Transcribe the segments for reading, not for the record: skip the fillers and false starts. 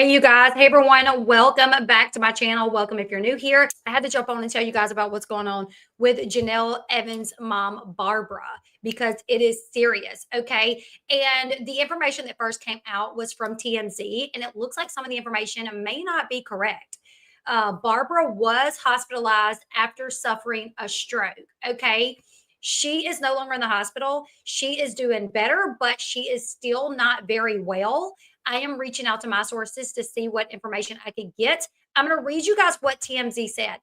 Hey, you guys. Hey, everyone. Welcome back to my channel. Welcome if you're new here. I had to jump on and tell you guys about what's going on with Janelle Evans' mom, Barbara, because it is serious, okay? And the information that first came out was from TMZ, and it looks like some of the information may not be correct. Barbara was hospitalized after suffering a stroke, okay? She is no longer in the hospital. She is doing better, but she is still not very well. I am reaching out to my sources to see what information I could get. I'm going to read you guys what TMZ said.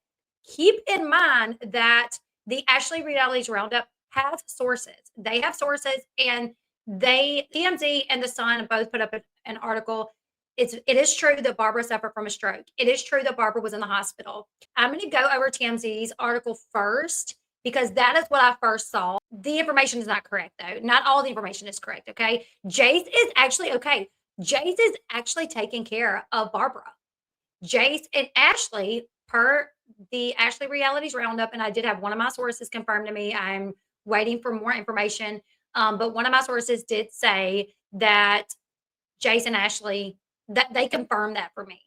Keep in mind that the Ashley Realities Roundup has sources. They have sources, and TMZ and The Sun both put up an article. It is true that Barbara suffered from a stroke. It is true that Barbara was in the hospital. I'm going to go over TMZ's article first because that is what I first saw. The information is not correct, though. Not all the information is correct, okay? Jace is actually okay. Jace is actually taking care of Barbara. Jace and Ashley, per the Ashley Realities Roundup, and I did have one of my sources confirm to me. I'm waiting for more information. But one of my sources did say that Jace and Ashley, that they confirmed that for me.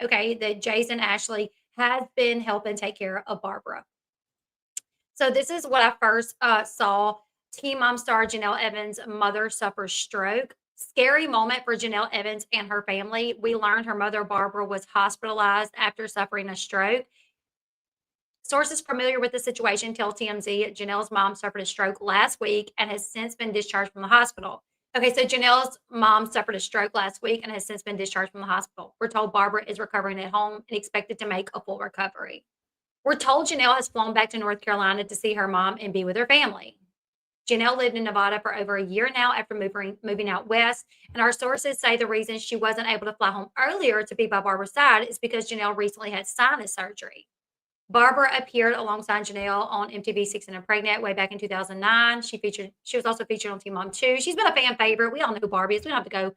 Okay, that Jace and Ashley has been helping take care of Barbara. So this is what I first saw. Teen Mom star Janelle Evans' mother suffers stroke. Scary moment for Janelle Evans and her family. We learned her mother, Barbara, was hospitalized after suffering a stroke. Sources familiar with the situation tell TMZ Janelle's mom suffered a stroke last week and has since been discharged from the hospital. Okay, so Janelle's mom suffered a stroke last week and has since been discharged from the hospital. We're told Barbara is recovering at home and expected to make a full recovery. We're told Janelle has flown back to North Carolina to see her mom and be with her family. Janelle lived in Nevada for over a year now after moving out west, and our sources say the reason she wasn't able to fly home earlier to be by Barbara's side is because Janelle recently had sinus surgery. Barbara appeared alongside Janelle on MTV 16 and Pregnant way back in 2009. She was also featured on Teen Mom 2. She's been a fan favorite. We all know who Barbie is. We don't have to go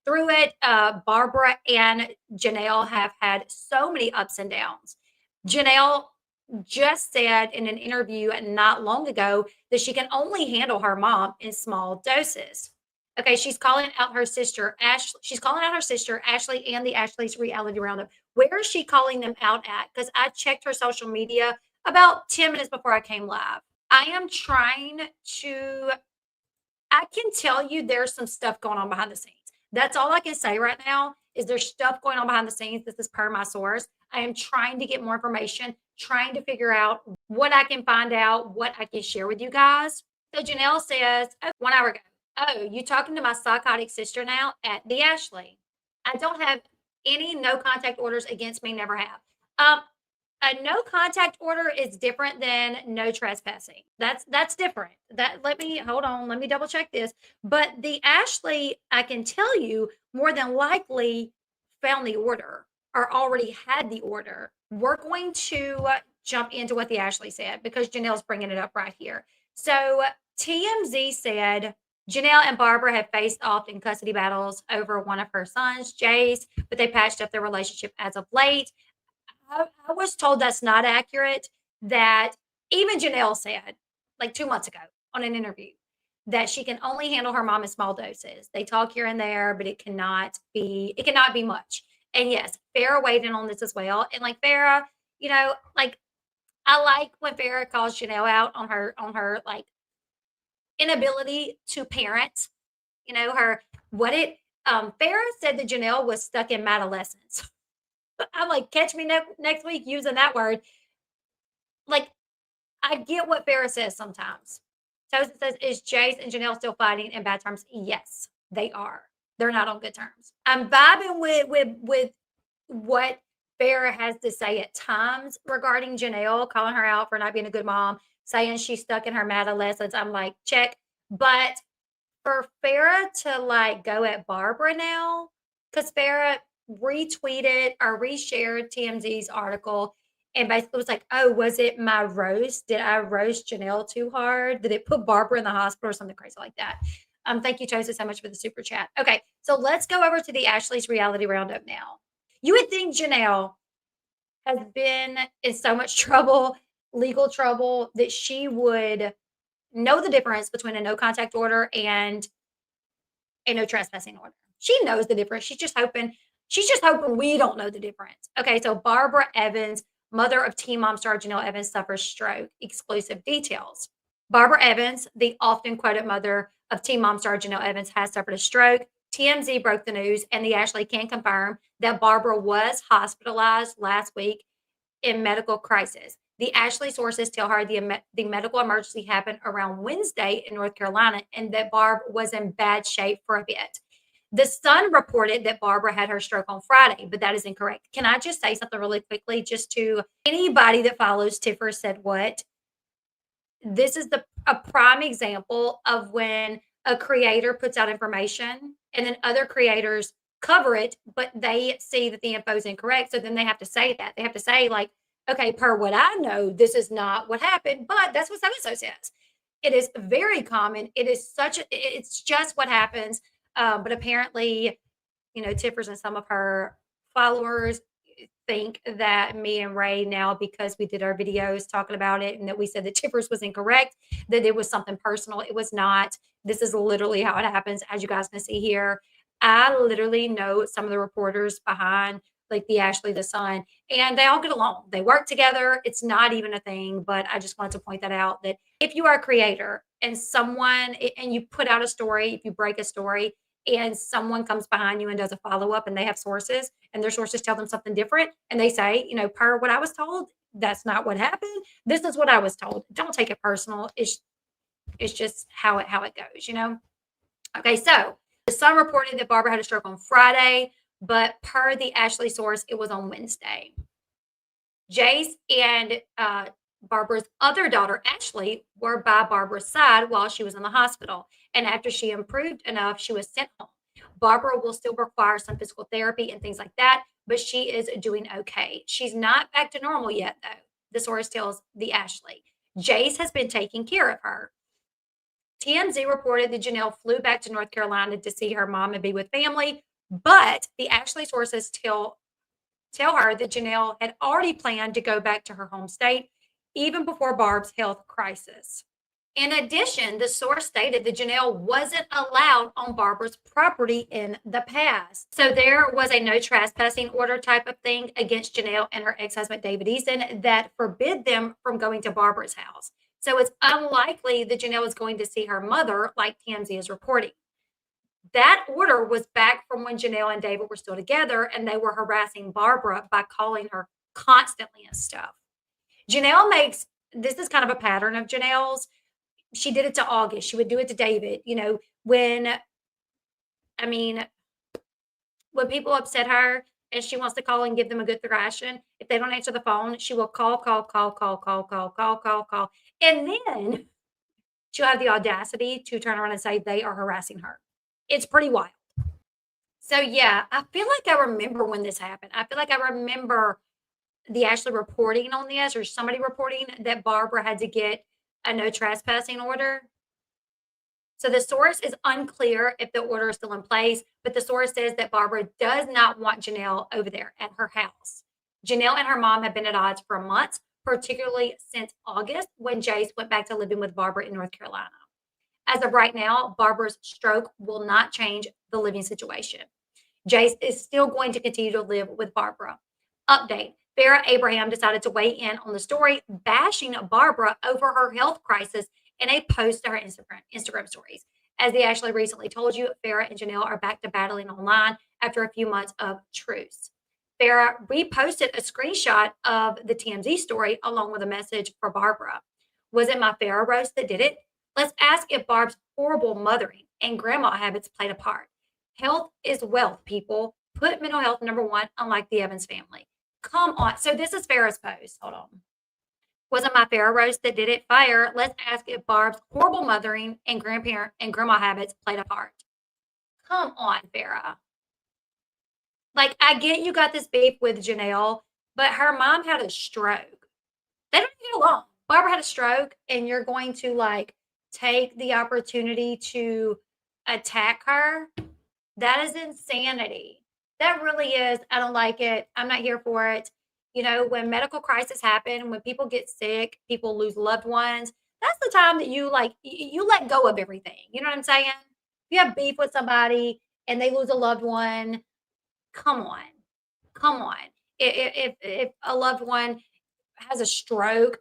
through it. Barbara and Janelle have had so many ups and downs. Janelle just said in an interview not long ago that she can only handle her mom in small doses. Okay, she's calling out her sister, Ashley. She's calling out her sister, Ashley, and the Ashley's Reality Roundup. Where is she calling them out at? Because I checked her social media about 10 minutes before I came live. I am trying to, I can tell you there's some stuff going on behind the scenes. That's all I can say right now is there's stuff going on behind the scenes. This is per my source. I am trying to get more information, trying to figure out what I can find out, what I can share with you guys. So Janelle says, 1 hour ago, oh, you talking to my psychotic sister now at the Ashley? I don't have any no contact orders against me, never have. A no contact order is different than no trespassing. That's different. Let me double check this. But the Ashley, I can tell you, more than likely found the order or already had the order. We're going to jump into what the Ashley said because Janelle's bringing it up right here. So TMZ said Janelle and Barbara have faced off in custody battles over one of her sons, Jace, but they patched up their relationship as of late. I was told that's not accurate, that even Janelle said, like 2 months ago on an interview, that she can only handle her mom in small doses. They talk here and there, but it cannot be much. And yes, Farrah weighed in on this as well. And like Farrah, you know, like I like when Farrah calls Janelle out on her like inability to parent. You know, Farrah said that Janelle was stuck in adolescence. I'm like, catch me next week using that word. Like, I get what Farrah says sometimes. Tosin says, is Jace and Janelle still fighting in bad terms? Yes, they are. They're not on good terms. I'm vibing with what Farrah has to say at times regarding Janelle, calling her out for not being a good mom, saying she's stuck in her adolescence. I'm like, check. But for Farrah to like go at Barbara now, because Farrah retweeted or reshared TMZ's article and basically was like, oh, was it my roast? Did I roast Janelle too hard? Did it put Barbara in the hospital or something crazy like that? Thank you, Tosa, so much for the super chat. Okay, so let's go over to the Ashley's Reality Roundup now. You would think Janelle has been in so much trouble, legal trouble, that she would know the difference between a no contact order and a no trespassing order. She knows the difference. She's just hoping She's just hoping we don't know the difference. Okay, so Barbara Evans, mother of teen mom star Janelle Evans, suffers stroke. Exclusive details. Barbara Evans, the often quoted mother of teen mom star Janelle Evans, has suffered a stroke. TMZ broke the news, and the Ashley can confirm that Barbara was hospitalized last week in medical crisis. The Ashley sources tell her the medical emergency happened around Wednesday in North Carolina and that Barb was in bad shape for a bit. The Sun reported that Barbara had her stroke on Friday, but that is incorrect. Can I just say something really quickly, just to anybody that follows Tiffer Said What? This is a prime example of when a creator puts out information and then other creators cover it, but they see that the info is incorrect. So then they have to say that. They have to say, like, okay, per what I know, this is not what happened, but that's what so and so says. It is very common. It is it's just what happens. But apparently, Tiffers and some of her followers think that me and Ray now, because we did our videos talking about it and that we said that Tiffers was incorrect, that it was something personal. It was not. This is literally how it happens, as you guys can see here. I literally know some of the reporters behind like the Ashley the Sun, and they all get along. They work together. It's not even a thing, but I just wanted to point that out, that if you are a creator and and you put out a story, if you break a story, and someone comes behind you and does a follow-up and they have sources and their sources tell them something different and they say, per what I was told, that's not what happened. This is what I was told. Don't take it personal. It's just how it goes. Okay, so the Sun reported that Barbara had a stroke on Friday, but per the Ashley source, it was on Wednesday. Jace and Barbara's other daughter, Ashley, were by Barbara's side while she was in the hospital. And after she improved enough, she was sent home. Barbara will still require some physical therapy and things like that, but she is doing okay. She's not back to normal yet, though, the source tells the Ashley. Jace has been taking care of her. TMZ reported that Janelle flew back to North Carolina to see her mom and be with family, but the Ashley sources tell her that Janelle had already planned to go back to her home state even before Barb's health crisis. In addition, the source stated that Janelle wasn't allowed on Barbara's property in the past. So there was a no trespassing order type of thing against Janelle and her ex-husband David Eason that forbid them from going to Barbara's house. So it's unlikely that Janelle is going to see her mother, like TMZ is reporting. That order was back from when Janelle and David were still together and they were harassing Barbara by calling her constantly and stuff. Janelle this is kind of a pattern of Janelle's. She did it to August. She would do it to David. When people upset her and she wants to call and give them a good thrashing, if they don't answer the phone, she will call. And then she'll have the audacity to turn around and say they are harassing her. It's pretty wild. So yeah, I feel like I remember when this happened. I feel like I remember the Ashley reporting on this, or somebody reporting that Barbara had to get a no trespassing order. So the source is unclear if the order is still in place, but the source says that Barbara does not want Janelle over there at her house. Janelle and her mom have been at odds for months, particularly since August when Jace went back to living with Barbara in North Carolina. As of right now, Barbara's stroke will not change the living situation. Jace is still going to continue to live with Barbara. Update. Farrah Abraham decided to weigh in on the story, bashing Barbara over her health crisis in a post to her Instagram stories. As the Ashley recently told you, Farrah and Janelle are back to battling online after a few months of truce. Farrah reposted a screenshot of the TMZ story along with a message for Barbara. Was it my Farrah roast that did it? Let's ask if Barb's horrible mothering and grandma habits played a part. Health is wealth, people. Put mental health number one, unlike the Evans family. Come on. So this is Farrah's post. Hold on. Wasn't my Farrah roast that did it? Fire. Let's ask if Barb's horrible mothering and grandparent and grandma habits played a part. Come on, Farrah. Like, I get you got this beef with Janelle, but her mom had a stroke. They don't get along. Barbara had a stroke, and you're going to take the opportunity to attack her. That is insanity. That really is. I don't like it. I'm not here for it. When medical crises happen, when people get sick, people lose loved ones, that's the time that you let go of everything. You know what I'm saying? If you have beef with somebody and they lose a loved one, Come on. Come on. If a loved one has a stroke,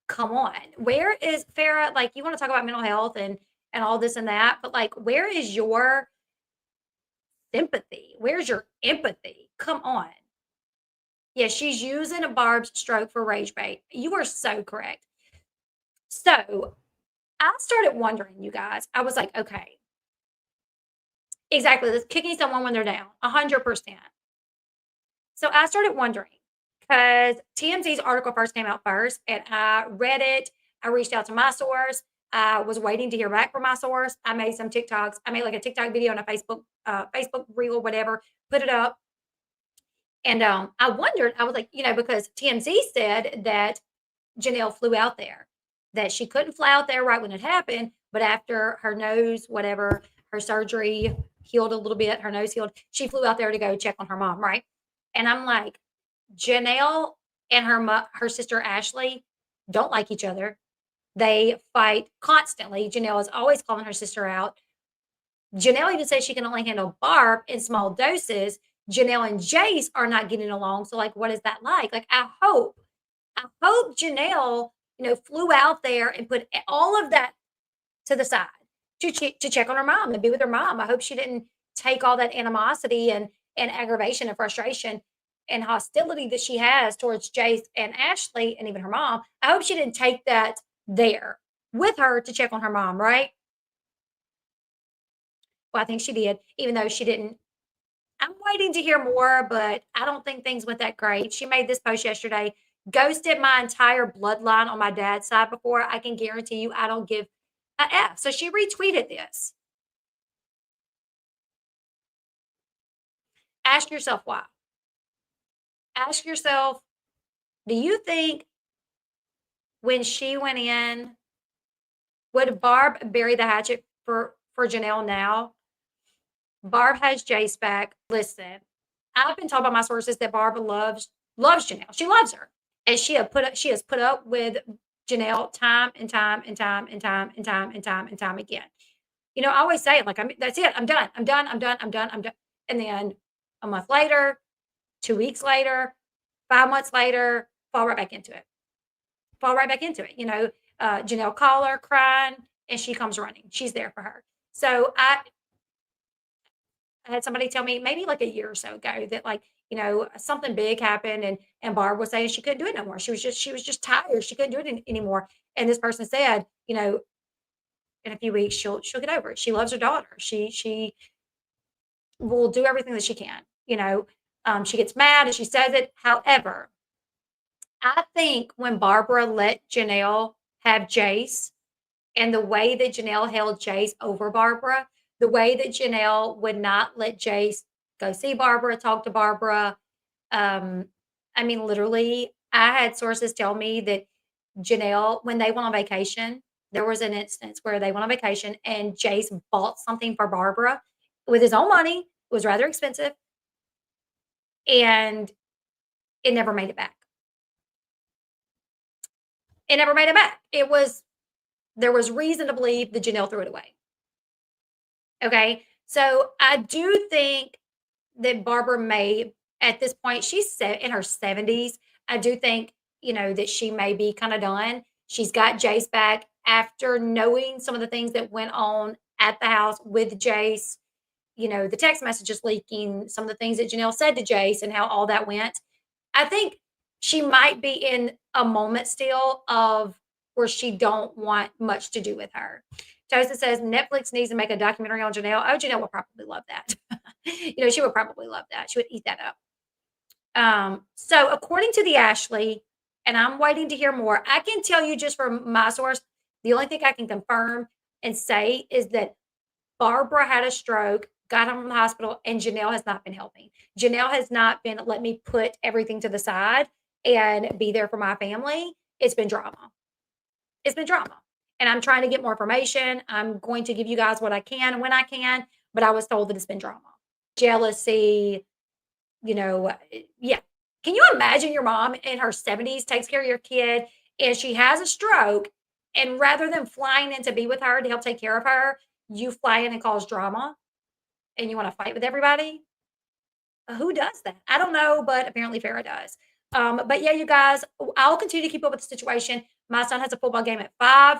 come on. Where is Farrah? Like, you want to talk about mental health and all this and that, but like, where is your sympathy? Where's your empathy? Come on. Yeah, she's using a Barb's stroke for rage bait. You are so correct. So I started wondering, you guys. I was like, okay, exactly. That's kicking someone when they're down, 100%. So I started wondering because TMZ's article first came out first, and I read it. I reached out to my source. I was waiting to hear back from my source. I made some TikToks. I made like a TikTok video and a Facebook reel, whatever. Put it up, and I wondered. I was like, because TMZ said that Janelle flew out there, that she couldn't fly out there right when it happened, but after her nose, whatever, her surgery healed a little bit, her nose healed, she flew out there to go check on her mom, right? And I'm like, Janelle and her sister Ashley don't like each other. They fight constantly. Janelle is always calling her sister out. Janelle even says she can only handle Barb in small doses. Janelle and Jace are not getting along. So, like, what is that like? Like, I hope Janelle, flew out there and put all of that to the side to check on her mom and be with her mom. I hope she didn't take all that animosity and aggravation and frustration and hostility that she has towards Jace and Ashley and even her mom. I hope she didn't take that there with her to check on her mom, right? Well, I think she did, even though she didn't. I'm waiting to hear more, but I don't think things went that great. She made this post yesterday, ghosted my entire bloodline on my dad's side before. I can guarantee you I don't give a F. So she retweeted this. Ask yourself why. Ask yourself, do you think when she went in, would Barb bury the hatchet for Janelle now? Barb has Jace back. Listen, I've been told by my sources that Barb loves Janelle. She loves her. And she has put up with Janelle time and time and time and time and time and time and time again. I always say it like that's it. I'm done. I'm done. I'm done. I'm done. I'm done. And then a month later, 2 weeks later, 5 months later, fall right back into it. Fall right back into it. Janelle call her crying and she comes running. She's there for her. So I had somebody tell me maybe like a year or so ago that like, something big happened and Barb was saying she couldn't do it no more. She was just tired. She couldn't do it anymore. And this person said, in a few weeks she'll get over it. She loves her daughter. She will do everything that she can. She gets mad and she says it. However, I think when Barbara let Janelle have Jace and the way that Janelle held Jace over Barbara, the way that Janelle would not let Jace go see Barbara, talk to Barbara. I mean, literally, I had sources tell me that Janelle, when they went on vacation, there was an instance where they went on vacation and Jace bought something for Barbara with his own money. It was rather expensive and it never made it back. It never made it back. There was reason to believe that Janelle threw it away. Okay. So I do think that Barbara may, at this point, she's set in her 70s. I do think, that she may be kind of done. She's got Jace back after knowing some of the things that went on at the house with Jace, the text messages leaking, some of the things that Janelle said to Jace and how all that went. I think she might be in a moment still of where she don't want much to do with her. Tosa says Netflix needs to make a documentary on Janelle. Oh, Janelle would probably love that. She would probably love that. She would eat that up. So according to the Ashley, and I'm waiting to hear more, I can tell you just from my source, the only thing I can confirm and say is that Barbara had a stroke, got home from the hospital, and Janelle has not been helping. Janelle has not been let me put everything to the side and be there for my family. It's been drama. It's been drama. And I'm trying to get more information. I'm going to give you guys what I can when I can, but I was told that it's been drama. Jealousy, yeah. Can you imagine your mom in her 70s takes care of your kid and she has a stroke, and rather than flying in to be with her to help take care of her, you fly in and cause drama and you want to fight with everybody? Who does that? I don't know, but apparently Farrah does. But yeah, you guys, I'll continue to keep up with the situation. My son has a football game at 5.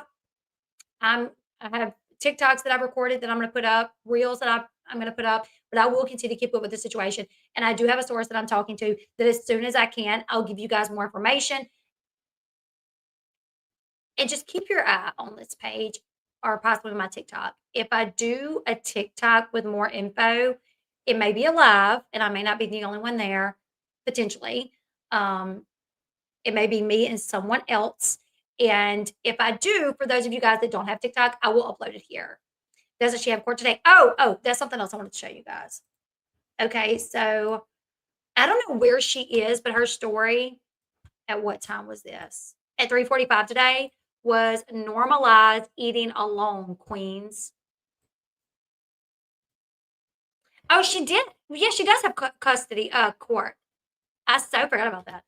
I have TikToks that I've recorded that I'm going to put up, reels that I'm going to put up, but I will continue to keep up with the situation. And I do have a source that I'm talking to that as soon as I can, I'll give you guys more information. And just keep your eye on this page or possibly my TikTok. If I do a TikTok with more info, it may be a live and I may not be the only one there potentially. Um, it may be me and someone else. And if I do, for those of you guys that don't have TikTok, I will upload it here. Doesn't she have court today? Oh, that's something else I wanted to show you guys. Okay, so I don't know where she is, but her story at what time was this? At 3:45 today was normalized eating alone, queens. Oh, she did. Yeah, she does have custody, court. I so forgot about that.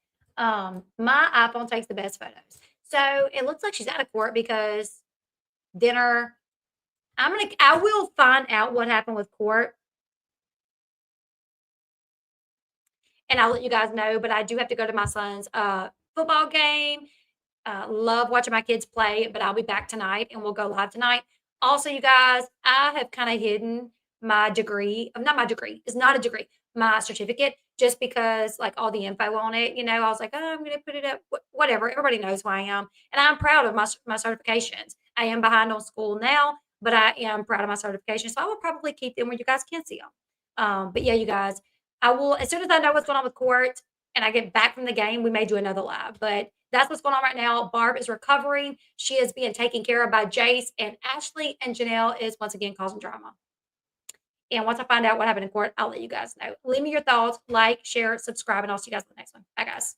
My iPhone takes the best photos. So it looks like she's out of court because dinner. I will find out what happened with court and I'll let you guys know. But I do have to go to my son's football game. Love watching my kids play, but I'll be back tonight and we'll go live tonight. Also, you guys, I have kind of hidden my degree. Not my degree. It's not a degree. My certificate, just because like all the info on it. I was like, oh, I'm going to put it up. Whatever. Everybody knows who I am, and I'm proud of my certifications. I am behind on school now, but I am proud of my certifications. So I will probably keep them where you guys can see them. But yeah, you guys, I will as soon as I know what's going on with court and I get back from the game, we may do another live. But that's what's going on right now. Barb is recovering. She is being taken care of by Jace and Ashley, and Janelle is once again causing drama. And once I find out what happened in court, I'll let you guys know. Leave me your thoughts, like, share, subscribe, and I'll see you guys in the next one. Bye, guys.